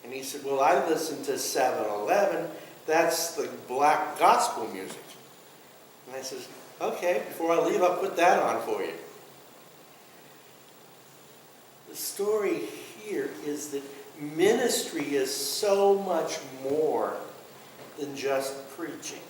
And he said, well, I listen to 7-Eleven. That's the black gospel music. And I said, okay, before I leave, I'll put that on for you. The story here is that ministry is so much more than just preaching.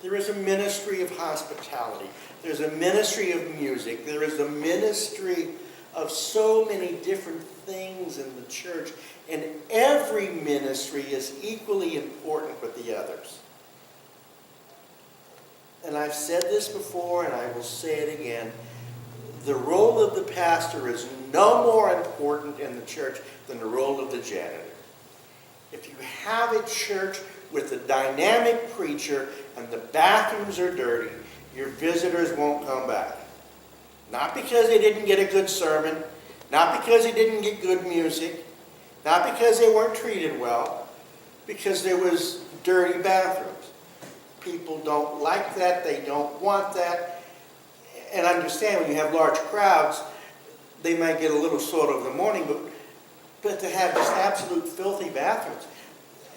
There is a ministry of hospitality. There's a ministry of music. There is a ministry of so many different things in the church. And every ministry is equally important with the others. And I've said this before, and I will say it again. The role of the pastor is no more important in the church than the role of the janitor. If you have a church with a dynamic preacher and the bathrooms are dirty, your visitors won't come back. Not because they didn't get a good sermon, not because they didn't get good music, not because they weren't treated well, because there was dirty bathrooms. People don't like that, they don't want that. And understand, when you have large crowds, they might get a little sore over the morning, but to have just absolute filthy bathrooms,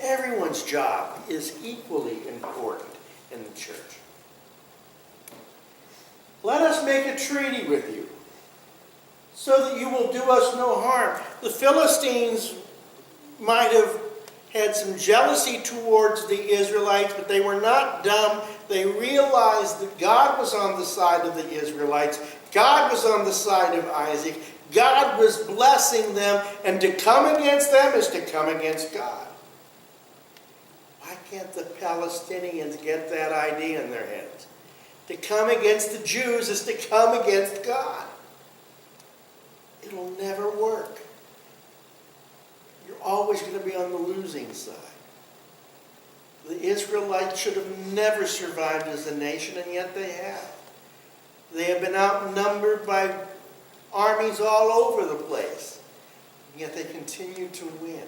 everyone's job is equally important in the church. Let us make a treaty with you, so that you will do us no harm. The Philistines might have had some jealousy towards the Israelites, but they were not dumb. They realized that God was on the side of the Israelites. God was on the side of Isaac. God was blessing them, and to come against them is to come against God. Why can't the Palestinians get that idea in their heads? To come against the Jews is to come against God. It'll never work. You're always going to be on the losing side. The Israelites should have never survived as a nation, and yet they have. They have been outnumbered by armies all over the place, and yet they continue to win.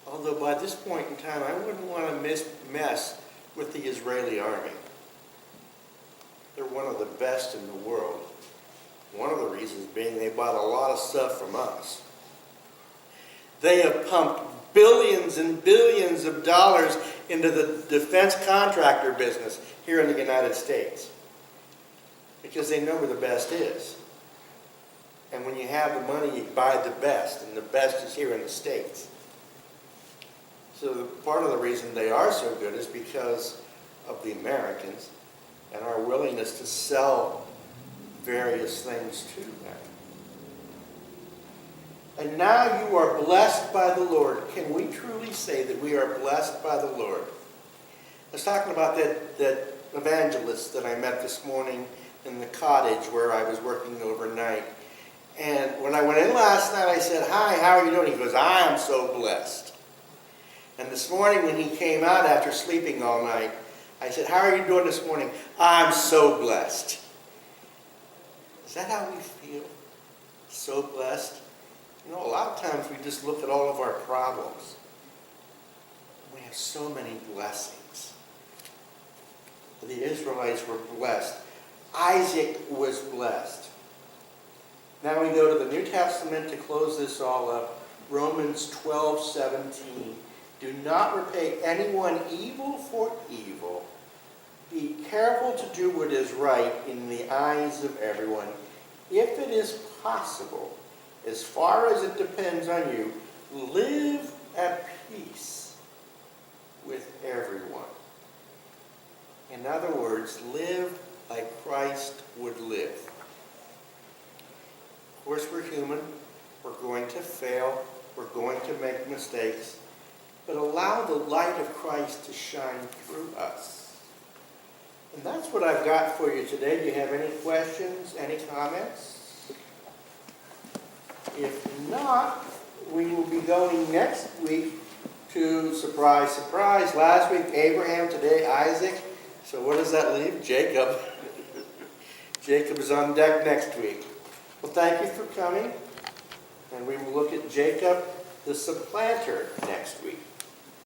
Although by this point in time, I wouldn't want to mess with the Israeli army. They're one of the best in the world. One of the reasons being they bought a lot of stuff from us. They have pumped billions and billions of dollars into the defense contractor business here in the United States, because they know where the best is. And when you have the money, you buy the best, and the best is here in the States. So part of the reason they are so good is because of the Americans and our willingness to sell various things to them. And now you are blessed by the Lord. Can we truly say that we are blessed by the Lord? I was talking about that evangelist that I met this morning in the cottage where I was working overnight. And when I went in last night, I said, "Hi, how are you doing?" He goes, "I am so blessed." And this morning when he came out after sleeping all night, I said, "How are you doing this morning?" "I'm so blessed." Is that how we feel? So blessed? You know, a lot of times we just look at all of our problems. We have so many blessings. The Israelites were blessed. Isaac was blessed. Now we go to the New Testament to close this all up. Romans 12:17. Do not repay anyone evil for evil. Be careful to do what is right in the eyes of everyone. If it is possible, as far as it depends on you, live at peace with everyone. In other words, live like Christ would live. Of course, we're human. We're going to fail. We're going to make mistakes. But allow the light of Christ to shine through us. And that's what I've got for you today. Do you have any questions, any comments? If not, we will be going next week to, surprise, surprise, last week Abraham, today Isaac. So what does that leave? Jacob. Jacob is on deck next week. Well, thank you for coming. And we will look at Jacob, the supplanter, next week.